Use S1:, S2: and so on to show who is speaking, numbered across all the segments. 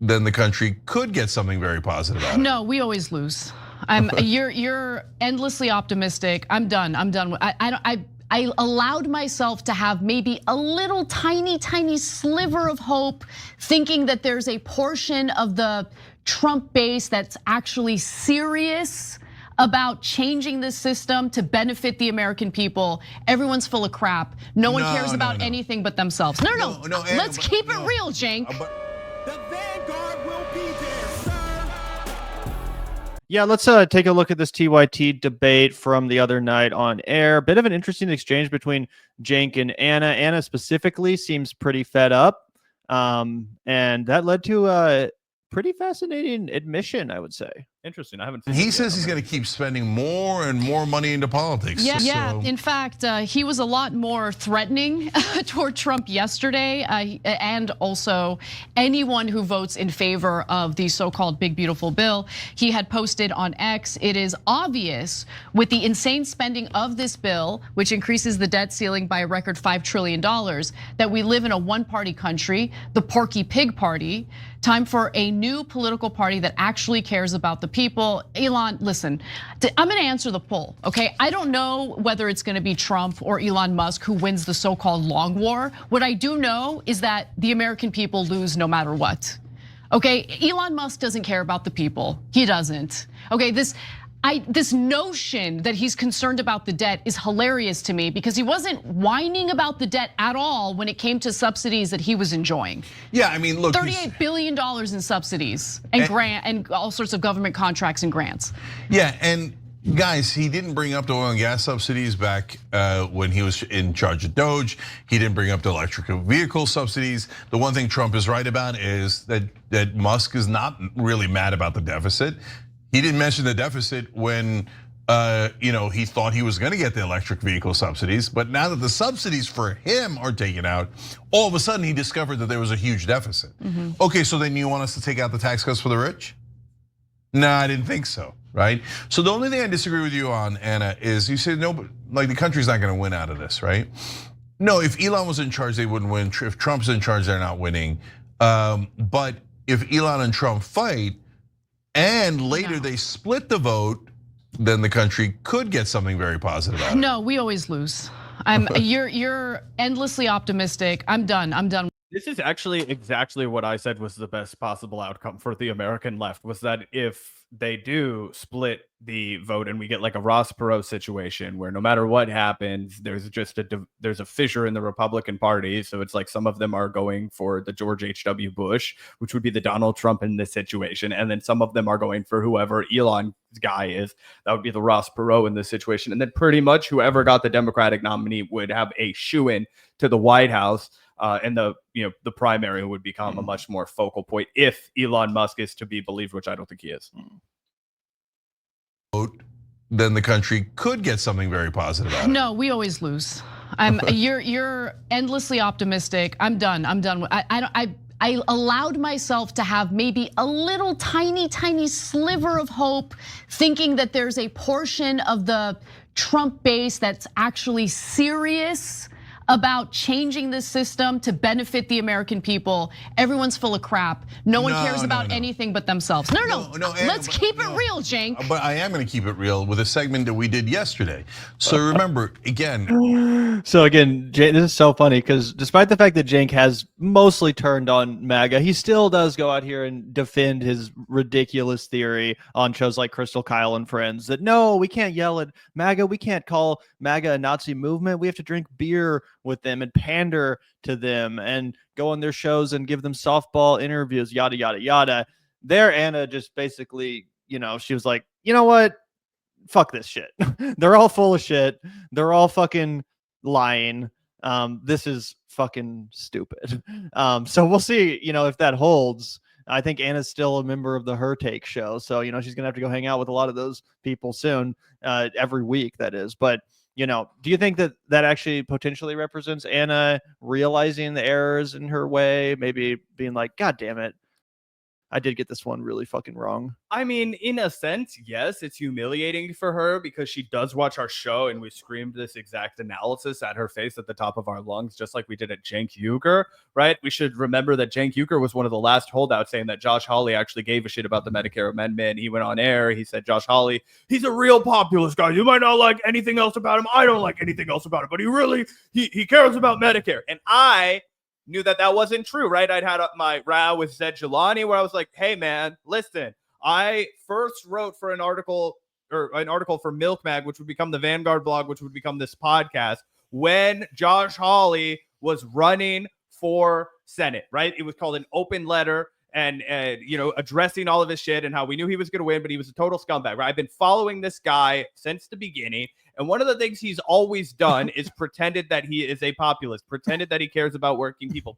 S1: then the country could get something very positive out of it.
S2: No, we always lose. You're endlessly optimistic. I'm done. I allowed myself to have maybe a little tiny sliver of hope, thinking that there's a portion of the Trump base that's actually serious about changing the system to benefit the American people. Everyone's full of crap. No one cares about anything but themselves. No. Let's keep it real, Cenk.
S3: The vanguard will be there, sir.
S4: Yeah, let's take a look at this TYT debate from the other night on air. Bit of an interesting exchange between Cenk and Ana. Ana specifically seems pretty fed up, and that led to a pretty fascinating admission, I would say.
S5: Interesting. I haven't.
S1: He says he's going to keep spending more and more money into politics.
S2: Yeah. In fact, he was a lot more threatening toward Trump yesterday, and also anyone who votes in favor of the so-called big beautiful bill. He had posted on X, "It is obvious with the insane spending of this bill, which increases the debt ceiling by a record $5 trillion, that we live in a one-party country, the Porky Pig Party. Time for a new political party that actually cares about the people." Elon, listen, I'm gonna answer the poll, okay? I don't know whether it's gonna be Trump or Elon Musk who wins the so-called long war. What I do know is that the American people lose no matter what. Okay, Elon Musk doesn't care about the people. He doesn't. Okay, this notion that he's concerned about the debt is hilarious to me, because he wasn't whining about the debt at all when it came to subsidies that he was enjoying.
S1: Yeah, I mean, look,
S2: $38 billion in subsidies and grant and all sorts of government contracts and grants.
S1: Yeah, and guys, he didn't bring up the oil and gas subsidies back when he was in charge of Doge. He didn't bring up the electric vehicle subsidies. The one thing Trump is right about is that Musk is not really mad about the deficit. He didn't mention the deficit when he thought he was going to get the electric vehicle subsidies, but now that the subsidies for him are taken out, all of a sudden he discovered that there was a huge deficit. Okay, so then you want us to take out the tax cuts for the rich? No, I didn't think so, right? So the only thing I disagree with you on, Ana, is you said no, like the country's not going to win out of this, right? No, if Elon was in charge, they wouldn't win. If Trump's in charge, they're not winning. But if Elon and Trump fight, and later they split the vote, then the country could get something very positive out of it.
S2: No, we always lose. You're endlessly optimistic. I'm done.
S5: This is actually exactly what I said was the best possible outcome for the American left, was that if they do split the vote and we get like a Ross Perot situation where no matter what happens, there's just there's a fissure in the Republican Party. So it's like some of them are going for the George H.W. Bush, which would be the Donald Trump in this situation. And then some of them are going for whoever Elon's guy is. That would be the Ross Perot in this situation. And then pretty much whoever got the Democratic nominee would have a shoo-in to the White House. And the primary would become a much more focal point if Elon Musk is to be believed, which I don't think he is.
S1: Then the country could get something very positive out of it.
S2: No, we always lose. You're endlessly optimistic. I'm done. I allowed myself to have maybe a little tiny sliver of hope, thinking that there's a portion of the Trump base that's actually serious about changing the system to benefit the American people. Everyone's full of crap. No one cares about anything but themselves. No. Let's keep it real, Cenk.
S1: But I am going to keep it real with a segment that we did yesterday. So remember, again.
S4: So again, this is so funny because despite the fact that Cenk has mostly turned on MAGA, he still does go out here and defend his ridiculous theory on shows like Crystal Kyle and Friends that no, we can't yell at MAGA. We can't call MAGA a Nazi movement. We have to drink beer with them and pander to them and go on their shows and give them softball interviews, yada, yada, yada. There, Ana just basically, she was like, you know what? Fuck this shit. They're all full of shit. They're all fucking lying. This is fucking stupid. So we'll see, if that holds. I think Anna's still a member of the Her Take show. So, she's going to have to go hang out with a lot of those people soon, every week, that is. But, do you think that actually potentially represents Ana realizing the errors in her way, maybe being like, God damn it, I did get this one really fucking wrong.
S5: I mean, in a sense, yes, it's humiliating for her because she does watch our show and we screamed this exact analysis at her face at the top of our lungs, just like we did at Cenk Uygur, right? We should remember that Cenk Uygur was one of the last holdouts saying that Josh Hawley actually gave a shit about the Medicare amendment. He went on air. He said, Josh Hawley, he's a real populist guy. You might not like anything else about him. I don't like anything else about him, but he cares about Medicare. And I knew that wasn't true, right? I'd had my row with Zed Jelani where I was like, hey, man, listen. I first wrote for an article for Milk Mag, which would become the Vanguard blog, which would become this podcast, when Josh Hawley was running for Senate, right? It was called an open letter and addressing all of his shit and how we knew he was going to win, but he was a total scumbag, right? I've been following this guy since the beginning. And one of the things he's always done is pretended that he is a populist, pretended that he cares about working people,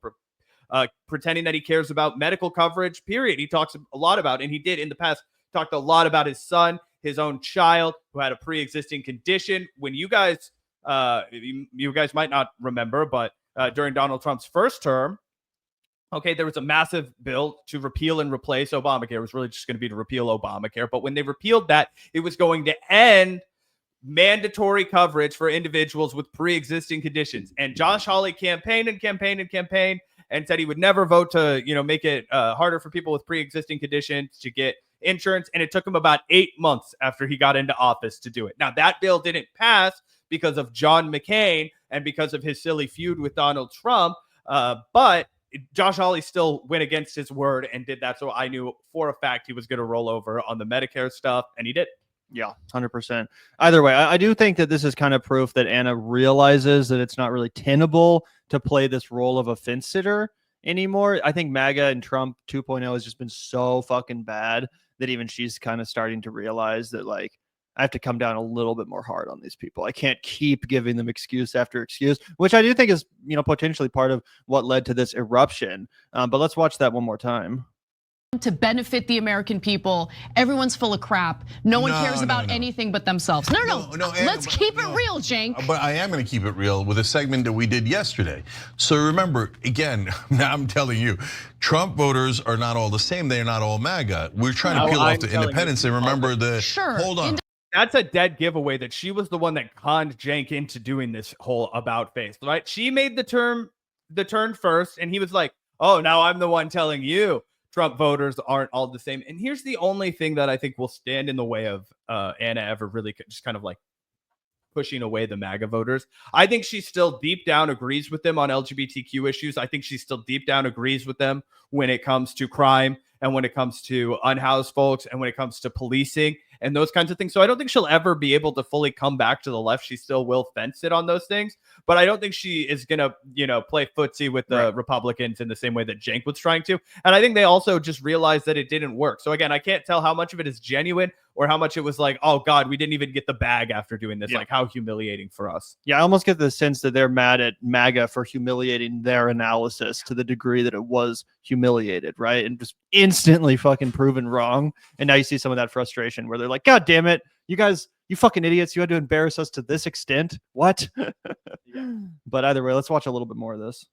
S5: pretending that he cares about medical coverage, period. He talks a lot about, and he did in the past, talked a lot about his son, his own child who had a pre-existing condition. When you guys might not remember, but during Donald Trump's first term, okay, there was a massive bill to repeal and replace Obamacare. It was really just going to be to repeal Obamacare. But when they repealed that, it was going to end mandatory coverage for individuals with pre-existing conditions. And Josh Hawley campaigned and said he would never vote to, make it harder for people with pre-existing conditions to get insurance. And it took him about 8 months after he got into office to do it. Now, that bill didn't pass because of John McCain and because of his silly feud with Donald Trump. But Josh Hawley still went against his word and did that. So I knew for a fact he was going to roll over on the Medicare stuff, and he did.
S4: Yeah, 100%. Either way, I do think that this is kind of proof that Anna realizes that it's not really tenable to play this role of a fence sitter anymore. I think MAGA and Trump 2.0 has just been so fucking bad that even she's kind of starting to realize that, like, I have to come down a little bit more hard on these people. I can't keep giving them excuse after excuse, which I do think is, potentially part of what led to this eruption. But let's watch that one more time.
S2: To benefit the American people, everyone's full of crap. No one cares about anything but themselves. No. Let's keep it real, Cenk.
S1: But I am going to keep it real with a segment that we did yesterday. So remember, again, I'm telling you, Trump voters are not all the same. They're not all MAGA. We're trying to peel off the independents and remember hold on.
S5: That's a dead giveaway that she was the one that conned Cenk into doing this whole about face, right? She made the turn first, and he was like, oh, now I'm the one telling you Trump voters aren't all the same. And here's the only thing that I think will stand in the way of Anna ever really just kind of like pushing away the MAGA voters. I think she still deep down agrees with them on LGBTQ issues. I think she still deep down agrees with them when it comes to crime and when it comes to unhoused folks and when it comes to policing and those kinds of things. So I don't think she'll ever be able to fully come back to the left. She still will fence it on those things, but I don't think she is going to, play footsie with the Republicans in the same way that Cenk was trying to. And I think they also just realized that it didn't work. So again, I can't tell how much of it is genuine or how much it was like, oh God, we didn't even get the bag after doing this. Like, how humiliating for us.
S4: Yeah, I almost get the sense that they're mad at MAGA for humiliating their analysis to the degree that it was humiliated, right? And just instantly fucking proven wrong. And now you see some of that frustration where they're like, God damn it, you guys, you fucking idiots, you had to embarrass us to this extent. What? But either way, let's watch a little bit more of this.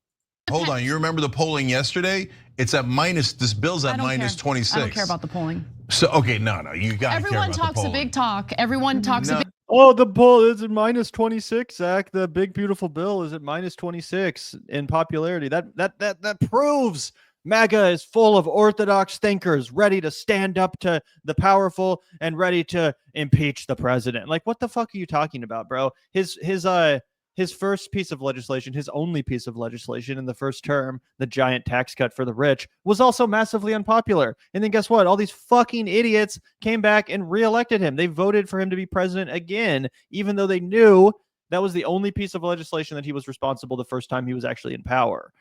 S1: Hold on, you remember the polling yesterday? It's at this bill's at minus 26.
S2: I don't care about the polling.
S1: So, okay, no, you got to care about the polling.
S2: Everyone talks a big talk. Everyone talks a big.
S4: Oh, the poll is at minus 26, Zach. The big beautiful bill is at minus 26 in popularity. That proves MAGA is full of orthodox thinkers ready to stand up to the powerful and ready to impeach the president. Like, what the fuck are you talking about, bro? His first piece of legislation, his only piece of legislation in the first term, the giant tax cut for the rich, was also massively unpopular. And then guess what? All these fucking idiots came back and reelected him. They voted for him to be president again, even though they knew that was the only piece of legislation that he was responsible the first time he was actually in power.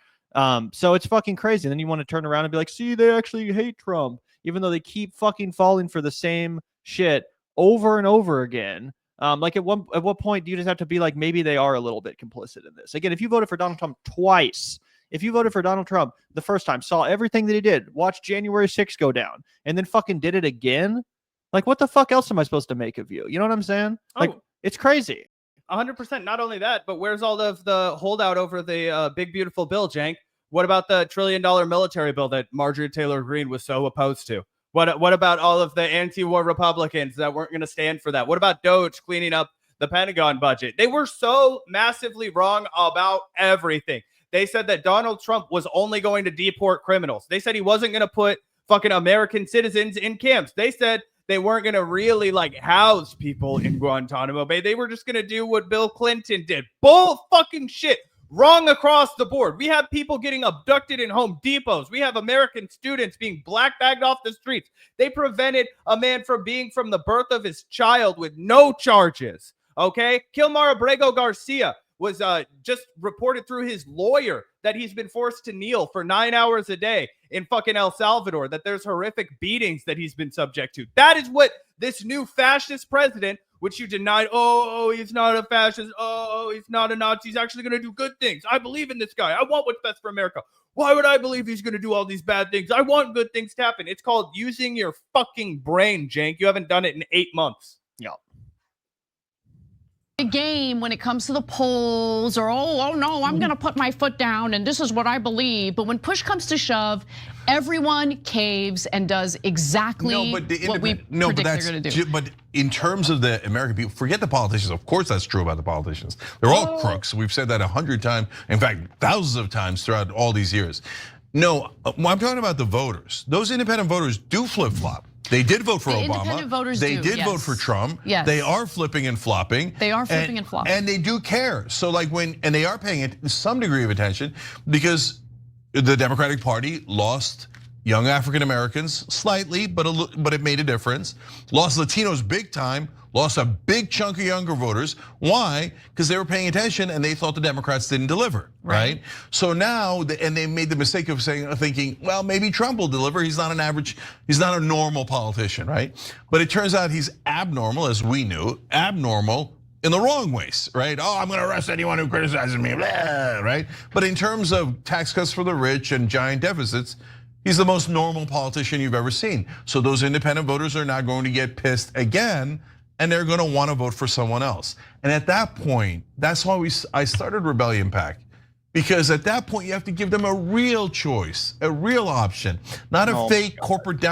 S4: So it's fucking crazy. And then you want to turn around and be like, see, they actually hate Trump, even though they keep fucking falling for the same shit over and over again. Like at what point do you just have to be like, maybe they are a little bit complicit in this? Again, if you voted for Donald Trump twice, if you voted for Donald Trump the first time, saw everything that he did, watched January 6th go down, and then fucking did it again, like what the fuck else am I supposed to make of you? You know what I'm saying? Like, it's crazy.
S5: 100%. Not only that, but where's all of the holdout over the big beautiful bill, Cenk? What about the $1 trillion military bill that Marjorie Taylor Greene was so opposed to? What about all of the anti-war Republicans that weren't going to stand for that? What about Doge cleaning up the Pentagon budget? They were so massively wrong about everything. They said that Donald Trump was only going to deport criminals. They said he wasn't going to put fucking American citizens in camps. They said they weren't going to really like house people in Guantanamo Bay. They were just going to do what Bill Clinton did. Bull fucking shit. Wrong across the board. We have people getting abducted in Home Depots. We have American students being black bagged off the streets. They prevented a man from being from the birth of his child with no charges. Okay? Kilmar Abrego Garcia was just reported through his lawyer that he's been forced to kneel for 9 hours a day in fucking El Salvador, that there's horrific beatings that he's been subject to. That is what this new fascist president, which you denied, he's not a fascist, he's not a Nazi, he's actually going to do good things. I believe in this guy. I want what's best for America. Why would I believe he's going to do all these bad things? I want good things to happen. It's called using your fucking brain, Cenk. You haven't done it in 8 months.
S4: Yeah.
S2: Game when it comes to the polls, or oh no, I'm gonna put my foot down and this is what I believe. But when push comes to shove, everyone caves and does exactly what we predict they're gonna do.
S1: But in terms of the American people, forget the politicians. Of course, that's true about the politicians. They're all crooks. We've said that 100 times. In fact, thousands of times throughout all these years. No, I'm talking about the voters. Those independent voters do flip flop. They did vote for Obama.
S2: Independent voters
S1: they
S2: do,
S1: did
S2: yes.
S1: vote for Trump.
S2: Yes.
S1: They are flipping and flopping.
S2: They are flipping and flopping.
S1: And they do care. So like and they are paying it some degree of attention because the Democratic Party lost young African Americans slightly, but it made a difference. Lost Latinos big time. Lost a big chunk of younger voters. Why? Because they were paying attention and they thought the Democrats didn't deliver, right? So now, and they made the mistake of thinking, well, maybe Trump will deliver. He's not a normal politician, right? But it turns out he's abnormal, as we knew, abnormal in the wrong ways, right? Oh, I'm gonna arrest anyone who criticizes me, blah, right? But in terms of tax cuts for the rich and giant deficits, he's the most normal politician you've ever seen. So those independent voters are not going to get pissed again, and they're gonna wanna vote for someone else. And at that point, that's why I started Rebellion PAC. Because at that point, you have to give them a real choice, a real option, not a fake corporate.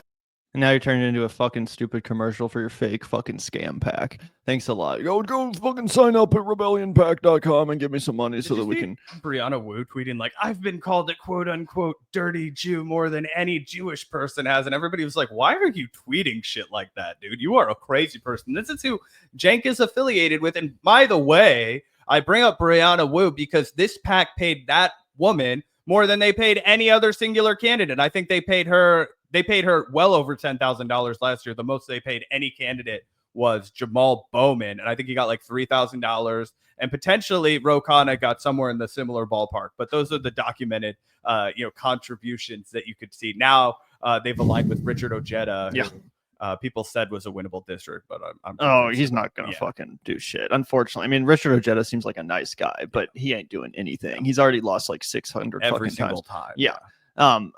S4: And now you're turning into a fucking stupid commercial for your fake fucking scam pack. Thanks a lot. Go fucking sign up at rebellionpack.com and give me some money so that we can.
S5: Brianna Wu tweeting like, I've been called a quote unquote dirty Jew more than any Jewish person has. And everybody was like, why are you tweeting shit like that, dude? You are a crazy person. This is who Cenk is affiliated with. And by the way, I bring up Brianna Wu because this PAC paid that woman more than they paid any other singular candidate. I think they paid her well over $10,000 last year. The most they paid any candidate was Jamal Bowman, and I think he got like $3,000. And potentially Ro Khanna got somewhere in the similar ballpark. But those are the documented, contributions that you could see. Now they've aligned with Richard Ojeda, who people said was a winnable district, but
S4: he's not gonna fucking do shit. Unfortunately, I mean, Richard Ojeda seems like a nice guy, but he ain't doing anything. He's already lost like 600
S5: every
S4: fucking
S5: single
S4: times.
S5: time.
S4: Yeah.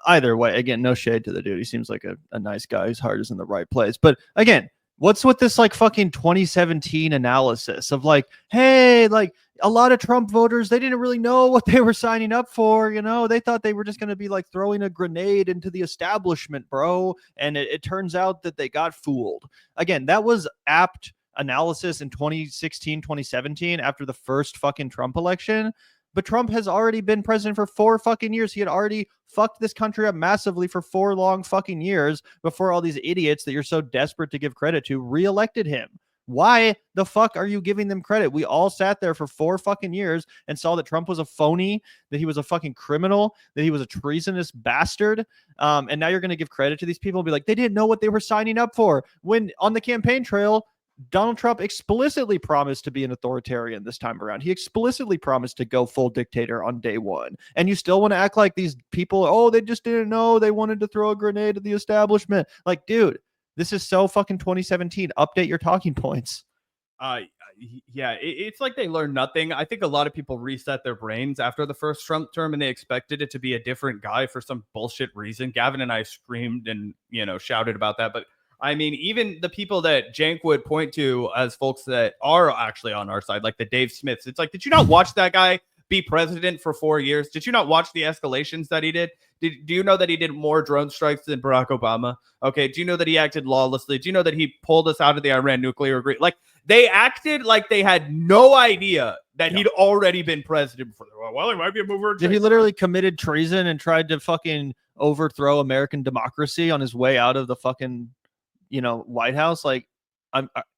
S4: Either way, again, no shade to the dude. He seems like a nice guy. His heart is in the right place. But again, what's with this like fucking 2017 analysis of like, hey, like a lot of Trump voters, they didn't really know what they were signing up for. You know, they thought they were just going to be like throwing a grenade into the establishment, bro. And it turns out that they got fooled. Again, that was apt analysis in 2016, 2017 after the first fucking Trump election. But Trump has already been president for 4 fucking years. He had already fucked this country up massively for 4 long fucking years before all these idiots that you're so desperate to give credit to reelected him. Why the fuck are you giving them credit? We all sat there for 4 fucking years and saw that Trump was a phony, that he was a fucking criminal, that he was a treasonous bastard. And now you're going to give credit to these people and be like, they didn't know what they were signing up for. When on the campaign trail, Donald Trump explicitly promised to be an authoritarian this time around. He explicitly promised to go full dictator on day one. And you still want to act like these people, they just didn't know. They wanted to throw a grenade at the establishment. Like, dude, this is so fucking 2017. Update your talking points.
S5: It's like they learned nothing. I think a lot of people reset their brains after the first Trump term and they expected it to be a different guy for some bullshit reason. Gavin and I screamed and, shouted about that. But I mean, even the people that Cenk would point to as folks that are actually on our side, like the Dave Smiths, it's like, did you not watch that guy be president for 4 years? Did you not watch the escalations that he did? Do you know that he did more drone strikes than Barack Obama? Okay. Do you know that he acted lawlessly? Do you know that he pulled us out of the Iran nuclear agreement? Like, they acted like they had no idea that he'd already been president before. Well, he might be a mover.
S4: Did he literally committed treason and tried to fucking overthrow American democracy on his way out of the fucking, White House? Like,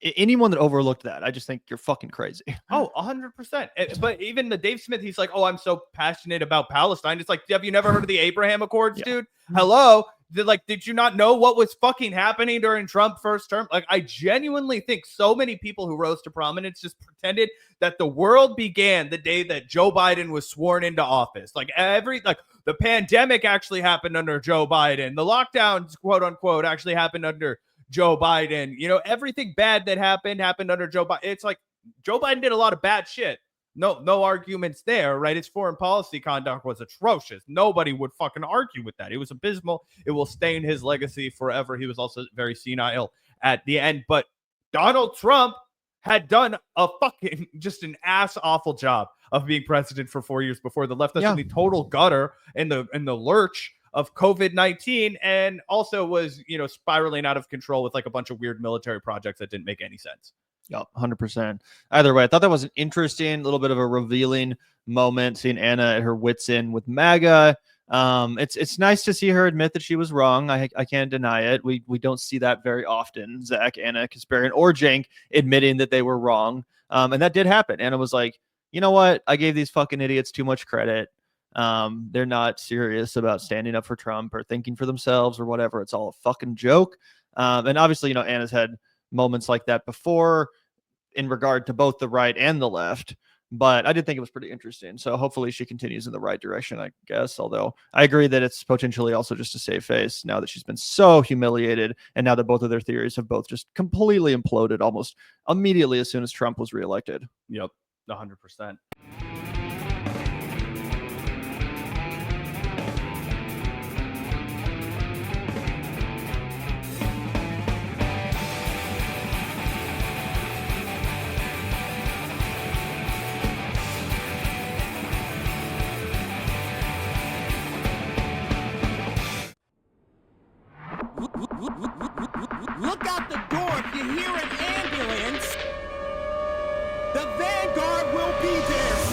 S4: anyone that overlooked that, I just think you're fucking crazy.
S5: Oh, 100%. But even the Dave Smith, he's like, oh, I'm so passionate about Palestine. It's like, have you never heard of the Abraham Accords, dude? Hello? Did you not know what was fucking happening during Trump's first term? Like, I genuinely think so many people who rose to prominence just pretended that the world began the day that Joe Biden was sworn into office. Like, the pandemic actually happened under Joe Biden. The lockdowns, quote unquote, actually happened under Joe Biden. Everything bad that happened under Joe Biden. It's like Joe Biden did a lot of bad shit. No arguments there, right? His foreign policy conduct was atrocious. Nobody would fucking argue with that. It was abysmal. It will stain his legacy forever. He was also very senile at the end. But Donald Trump had done a fucking just an ass awful job of being president for 4 years before the left us in the total gutter and the lurch of COVID-19, and also was, spiraling out of control with like a bunch of weird military projects that didn't make any sense.
S4: Yep, 100%. Either way, I thought that was an interesting little bit of a revealing moment, seeing Anna at her wits' end with MAGA. It's nice to see her admit that she was wrong. I can't deny it. We don't see that very often. Zac, Ana Kasparian, or Cenk admitting that they were wrong. And that did happen. Anna was like, you know what? I gave these fucking idiots too much credit. They're not serious about standing up for Trump or thinking for themselves or whatever. It's all a fucking joke. And obviously, Anna's had moments like that before in regard to both the right and the left, but I did think it was pretty interesting. So hopefully she continues in the right direction, I guess. Although I agree that it's potentially also just a save face now that she's been so humiliated, and now that both of their theories have both just completely imploded almost immediately as soon as Trump was reelected.
S5: Yep, 100%.
S3: Look out the door if you hear an ambulance. The Vanguard will be there.